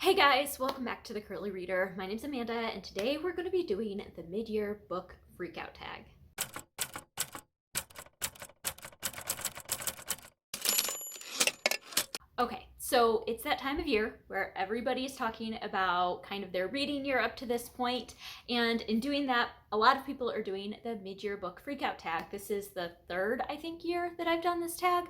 Hey guys, welcome back to the Curly Reader. My name's Amanda, and today we're going to be doing the mid-year book Freakout tag. Okay, so it's that time of year where everybody is talking about kind of their reading year up to this point, and in doing that, a lot of people are doing the mid-year book Freakout tag. This is the third, I think, year that I've done this tag.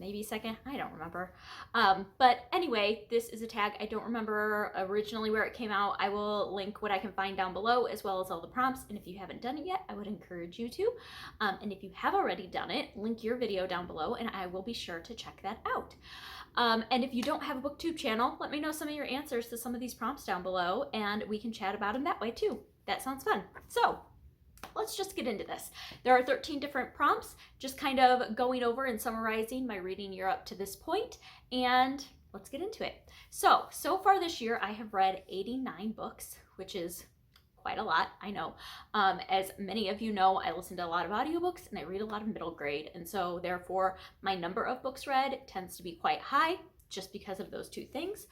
Maybe second, I don't remember. But anyway, this is a tag. I don't remember originally where it came out. I will link what I can find down below as well as all the prompts. And if you haven't done it yet, I would encourage you to. And if you have already done it, link your video down below and I will be sure to check that out. And if you don't have a booktube channel, let me know some of your answers to some of these prompts down below and we can chat about them that way too. That sounds fun. So let's just get into this. There are 13 different prompts, just kind of going over and summarizing my reading year up to this point, and let's get into it. So far this year, I have read 89 books, which is quite a lot, I know. As many of you know, I listen to a lot of audiobooks and I read a lot of middle grade, and so therefore my number of books read tends to be quite high, just because of those two things.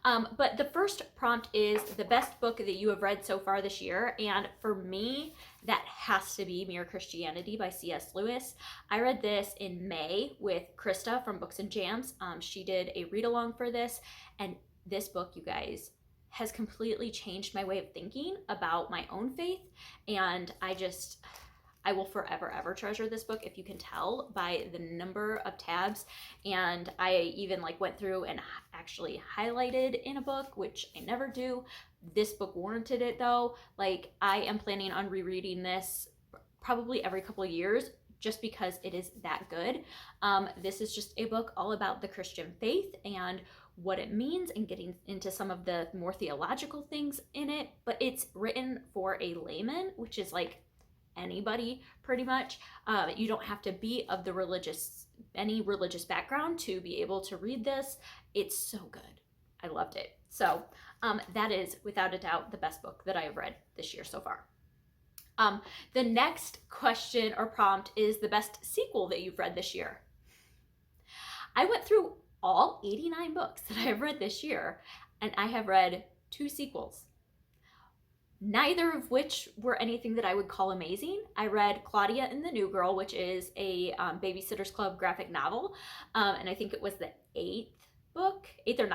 But the first prompt is the best book that you have read so far this year. And for me, that has to be Mere Christianity by C.S. Lewis. I read this in May with Krista from Books and Jams. She did a read along for this. And this book, you guys, has completely changed my way of thinking about my own faith. And I will forever, ever treasure this book, if you can tell by the number of tabs. And I even went through and actually highlighted in a book, which I never do. This book warranted it though. I am planning on rereading this probably every couple of years just because it is that good. This is just a book all about the Christian faith and what it means and getting into some of the more theological things in it, but it's written for a layman, which is anybody pretty much. You don't have to be of any religious background to be able to read this. It's so good. I loved it. So that is without a doubt the best book that I have read this year so far. The next question or prompt is the best sequel that you've read this year. I went through all 89 books that I have read this year, and I have read 2 sequels. Neither of which were anything that I would call amazing. I read Claudia and the New Girl, which is a Babysitter's Club graphic novel. And I think it was the 8th or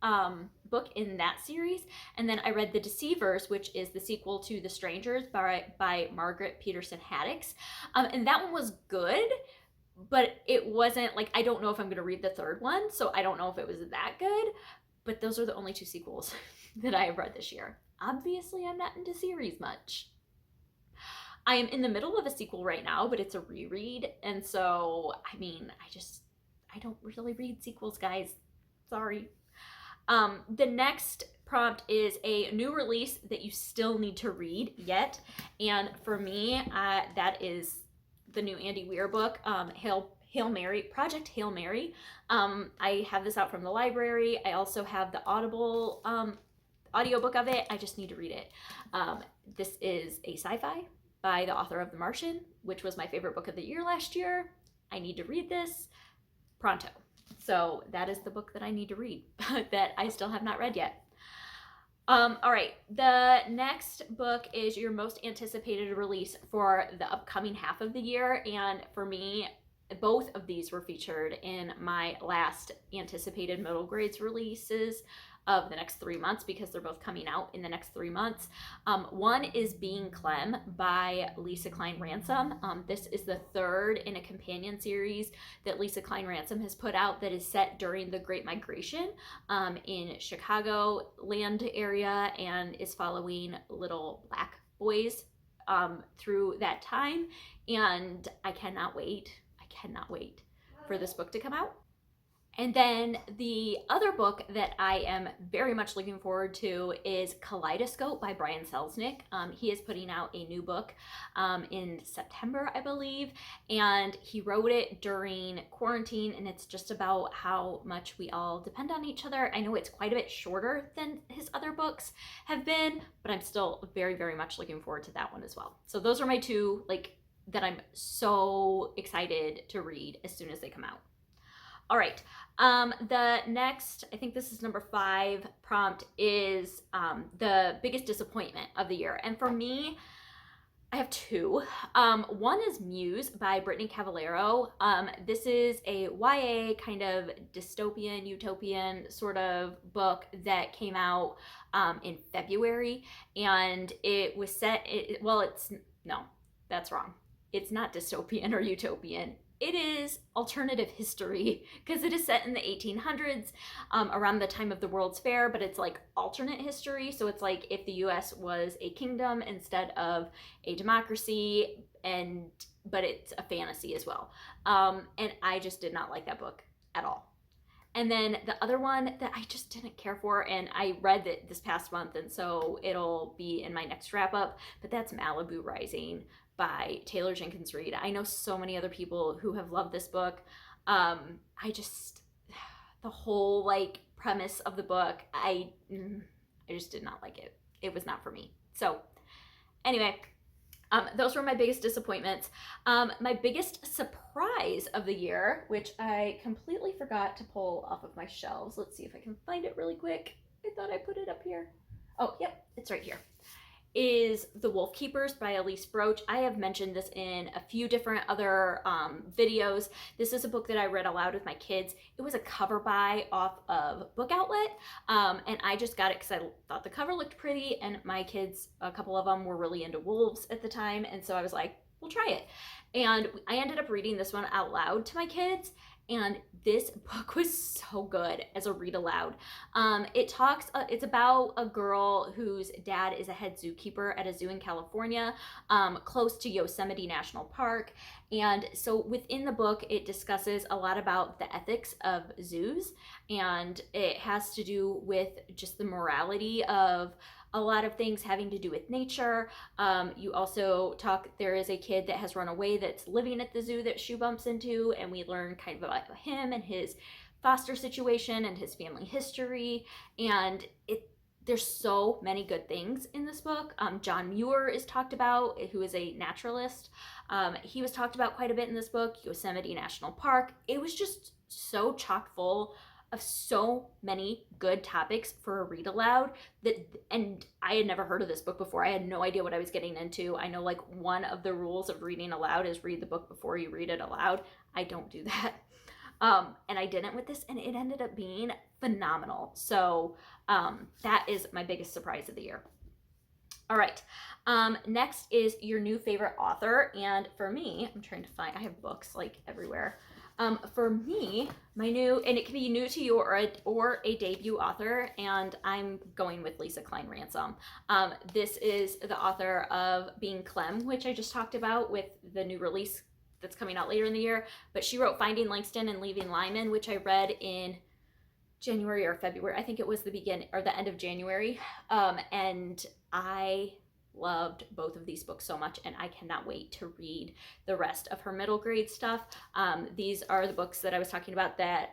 9th book in that series. And then I read The Deceivers, which is the sequel to The Strangers by Margaret Peterson Haddix. And that one was good, but it wasn't I don't know if I'm going to read the 3rd one. So I don't know if it was that good, but those are the only 2 sequels that I have read this year. Obviously, I'm not into series much. I am in the middle of a sequel right now, but it's a reread. And so, I don't really read sequels, guys. Sorry. The next prompt is a new release that you still need to read yet. And for me, that is the new Andy Weir book, Hail Mary, Project Hail Mary. I have this out from the library. I also have the Audible audiobook of it. I just need to read it. This is a sci-fi by the author of The Martian, which was my favorite book of the year last year. I need to read this pronto. So that is the book that I need to read that I still have not read yet. All right, the next book is your most anticipated release for the upcoming half of the year. And for me, both of these were featured in my last anticipated middle grades releases of the next 3 months because they're both coming out in the next 3 months. One is Being Clem by Lisa Klein Ransom. This is the 3rd in a companion series that Lisa Klein Ransom has put out that is set during the Great Migration in Chicago land area and is following little black boys through that time. And I cannot wait for this book to come out. And then the other book that I am very much looking forward to is Kaleidoscope by Brian Selznick. He is putting out a new book in September, I believe, and he wrote it during quarantine, and it's just about how much we all depend on each other. I know it's quite a bit shorter than his other books have been, but I'm still very, very much looking forward to that one as well. So those are my 2, that I'm so excited to read as soon as they come out. All right. The next, I think this is number 5 prompt, is the biggest disappointment of the year. And for me, I have 2. One is Muse by Brittany Cavallaro. This is a YA kind of dystopian, utopian sort of book that came out in February, and it was set. No, that's wrong. It's not dystopian or utopian. It is alternative history because it is set in the 1800s, around the time of the World's Fair, but it's like alternate history. So it's like if the US was a kingdom instead of a democracy, but it's a fantasy as well. And I just did not like that book at all. And then the other one that I just didn't care for, and I read it this past month, and so it'll be in my next wrap up, but that's Malibu Rising by Taylor Jenkins Reid. I know so many other people who have loved this book. The whole like premise of the book, I just did not like it. It was not for me. So anyway, those were my biggest disappointments. My biggest surprise of the year, which I completely forgot to pull off of my shelves. Let's see if I can find it really quick. I thought I put it up here. Oh, yep, it's right here. Is The Wolf Keepers by Elise Broach. I have mentioned this in a few different other videos. This is a book that I read aloud with my kids. It was a cover buy off of Book Outlet, and I just got it because I thought the cover looked pretty, and my kids, a couple of them, were really into wolves at the time, and so I was like, we'll try it. And I ended up reading this one out loud to my kids, and this book was so good as a read aloud. It's about a girl whose dad is a head zookeeper at a zoo in California, close to Yosemite National Park. And so within the book, it discusses a lot about the ethics of zoos, and it has to do with just the morality of a lot of things having to do with nature. You also there is a kid that has run away that's living at the zoo that she bumps into, and we learn kind of about him and his foster situation and his family history. And there's so many good things in this book. John Muir is talked about, who is a naturalist. He was talked about quite a bit in this book. Yosemite National Park. It was just so chock full of so many good topics for a read aloud and I had never heard of this book before. I had no idea what I was getting into. I know like one of the rules of reading aloud is read the book before you read it aloud. I don't do that. And I didn't with this, and it ended up being phenomenal. So that is my biggest surprise of the year. All right. Next is your new favorite author. And for me, I'm trying to find, I have books like everywhere. For me, my new, and it can be new to you or a debut author, and I'm going with Lisa Klein Ransom. This is the author of Being Clem, which I just talked about with the new release that's coming out later in the year, but she wrote Finding Langston and Leaving Lyman, which I read in January or February. I think it was the beginning or the end of January, and I loved both of these books so much, and I cannot wait to read the rest of her middle grade stuff. These are the books that I was talking about that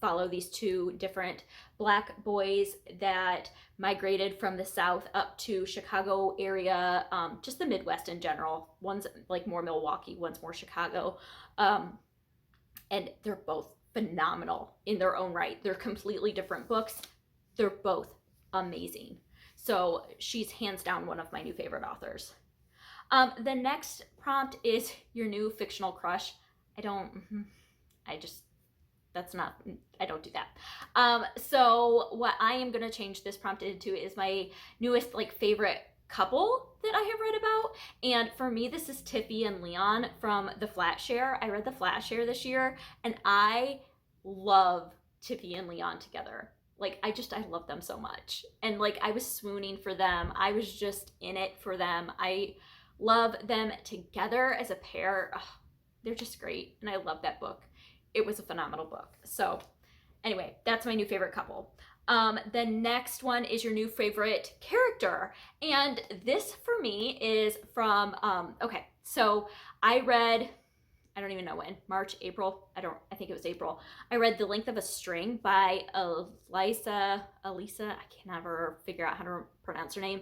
follow these 2 different Black boys that migrated from the South up to Chicago area, just the Midwest in general. One's like more Milwaukee, one's more Chicago, and they're both phenomenal in their own right. They're completely different books. They're both amazing. So she's hands down one of my new favorite authors. The next prompt is your new fictional crush. I don't do that. So what I am going to change this prompt into is my newest like favorite couple that I have read about. And for me, this is Tiffy and Leon from The Flatshare. I read The Flatshare this year, and I love Tiffy and Leon together. Like, I love them so much. And like, I was swooning for them. I was just in it for them. I love them together as a pair. Oh, they're just great. And I love that book. It was a phenomenal book. So anyway, that's my new favorite couple. The next one is your new favorite character. And this for me is from, okay, so I read, I don't even know when, March, April, I think it was April. I read The Length of a String by Elisa, I can never figure out how to pronounce her name,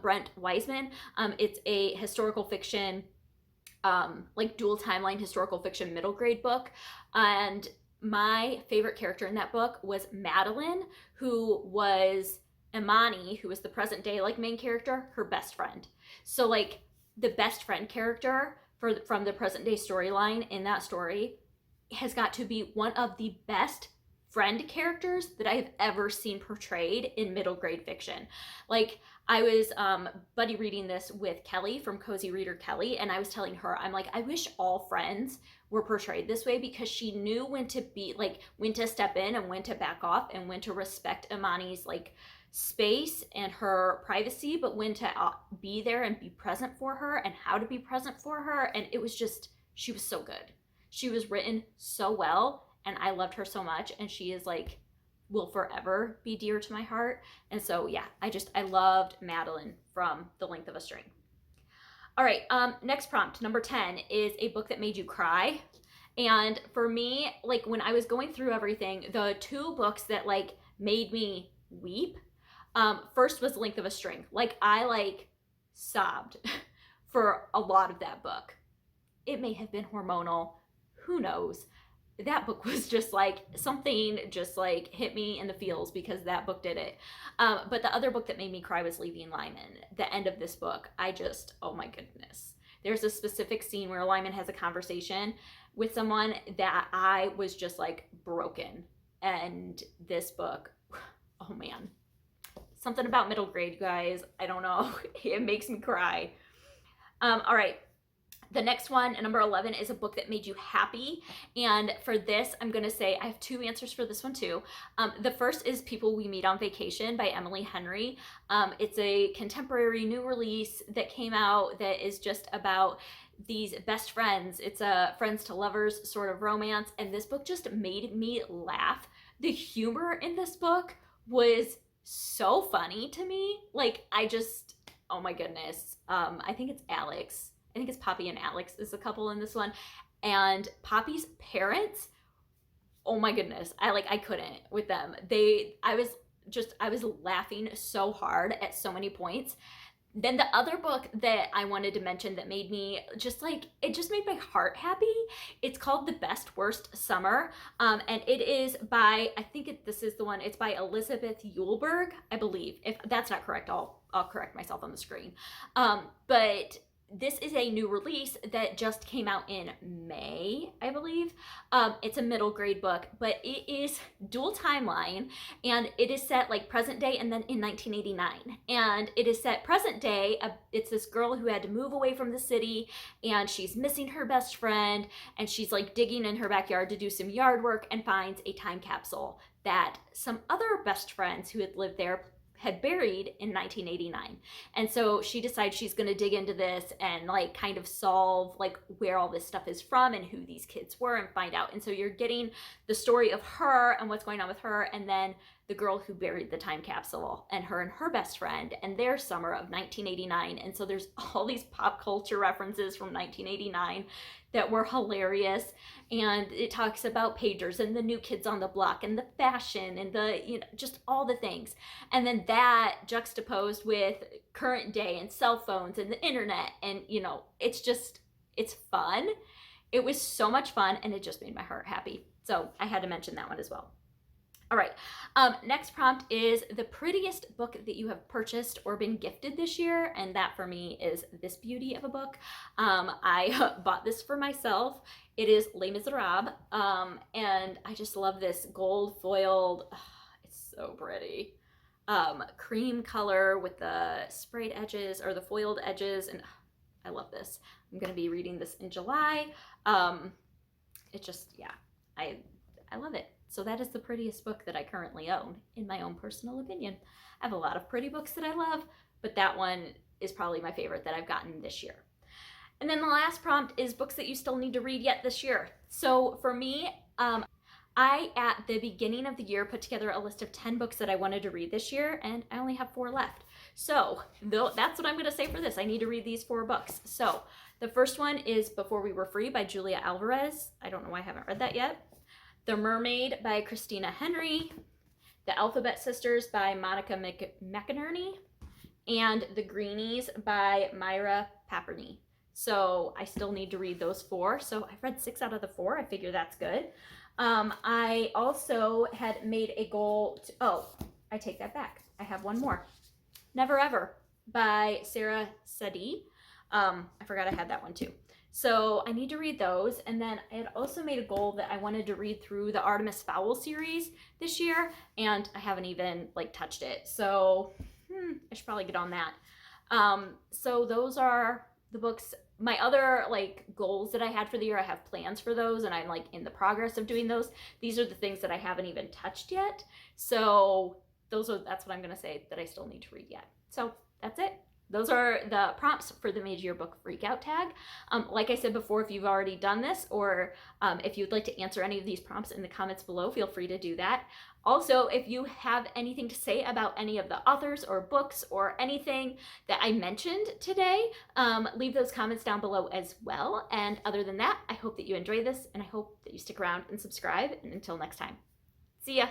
Brent Wiseman. It's a historical fiction, like dual timeline historical fiction middle grade book. And my favorite character in that book was Madeline, who was Imani, who was the present day like main character, her best friend. So like the best friend character from the present day storyline in that story has got to be one of the best friend characters that I have ever seen portrayed in middle grade fiction. Like I was buddy reading this with Kelly from Cozy Reader Kelly, and I was telling her, I'm like, I wish all friends were portrayed this way, because she knew when to be like, when to step in and when to back off, and when to respect Imani's like space and her privacy, but when to be there and be present for her, and how to be present for her. And it was just, she was so good. She was written so well, and I loved her so much, and she is like, will forever be dear to my heart. And so yeah, I loved Madeline from The Length of a String. All right, next prompt, number 10, is a book that made you cry. And for me, like when I was going through everything, the two books that like made me weep, first was The Length of a String. Like I like sobbed for a lot of that book. It may have been hormonal, who knows? That book was just like something just like hit me in the feels, because that book did it. But the other book that made me cry was Leaving Lyman. The end of this book, oh my goodness. There's a specific scene where Lyman has a conversation with someone that I was just like broken. And this book, oh man. Something about middle grade, you guys. I don't know. It makes me cry. All right. The next one, number 11, is a book that made you happy. And for this, I'm going to say I have two answers for this one too. The first is People We Meet on Vacation by Emily Henry. It's a contemporary new release that came out that is just about these best friends. It's a friends to lovers sort of romance. And this book just made me laugh. The humor in this book was so funny to me. Like oh my goodness. I think it's Alex. I think it's Poppy and Alex is a couple in this one. And Poppy's parents, oh my goodness, I couldn't with them. I was laughing so hard at so many points. Then the other book that I wanted to mention that made me it just made my heart happy. It's called The Best Worst Summer. And it is by, this is the one, it's by Elizabeth Eulberg, I believe. If that's not correct, I'll correct myself on the screen. But this is a new release that just came out in May, I believe. It's a middle grade book, but it is dual timeline, and it is set like present day and then in 1989. And it is set present day. It's this girl who had to move away from the city, and she's missing her best friend, and she's like digging in her backyard to do some yard work, and finds a time capsule that some other best friends who had lived there had buried in 1989. And so she decides she's going to dig into this and like kind of solve like where all this stuff is from and who these kids were and find out. And so you're getting the story of her and what's going on with her, and then the girl who buried the time capsule and her best friend and their summer of 1989. And so there's all these pop culture references from 1989 that were hilarious. And it talks about pagers and the New Kids on the Block and the fashion and the, just all the things. And then that juxtaposed with current day and cell phones and the internet. And, it's fun. It was so much fun, and it just made my heart happy. So I had to mention that one as well. All right, next prompt is the prettiest book that you have purchased or been gifted this year, and that for me is this beauty of a book. I bought this for myself. It is Les Miserables, and I just love this gold foiled, it's so pretty, cream color with the sprayed edges or the foiled edges, and I love this. I'm going to be reading this in July. It just, yeah, I love it. So that is the prettiest book that I currently own, in my own personal opinion. I have a lot of pretty books that I love, but that one is probably my favorite that I've gotten this year. And then the last prompt is books that you still need to read yet this year. So for me, I, at the beginning of the year, put together a list of 10 books that I wanted to read this year, and I only have 4 left. So that's what I'm going to say for this. I need to read these 4 books. So the first one is Before We Were Free by Julia Alvarez. I don't know why I haven't read that yet. The Mermaid by Christina Henry, The Alphabet Sisters by Monica McInerney, and The Greenies by Myra Paperney. So I still need to read those 4. So I've read 6 out of the 4. I figure that's good. I also had made a goal to, oh, I take that back. I have one more. Never Ever by Sarah Sadie. I forgot I had that one too. So I need to read those. And then I had also made a goal that I wanted to read through the Artemis Fowl series this year, and I haven't even like touched it. So I should probably get on that. So those are the books. My other like goals that I had for the year, I have plans for those, and I'm like in the progress of doing those. These are the things that I haven't even touched yet. So that's what I'm gonna say that I still need to read yet. So that's it. Those are the prompts for the mid-year book Freakout tag. Like I said before, if you've already done this, or if you'd like to answer any of these prompts in the comments below, feel free to do that. Also, if you have anything to say about any of the authors or books or anything that I mentioned today, leave those comments down below as well. And other than that, I hope that you enjoy this, and I hope that you stick around and subscribe. And until next time, see ya.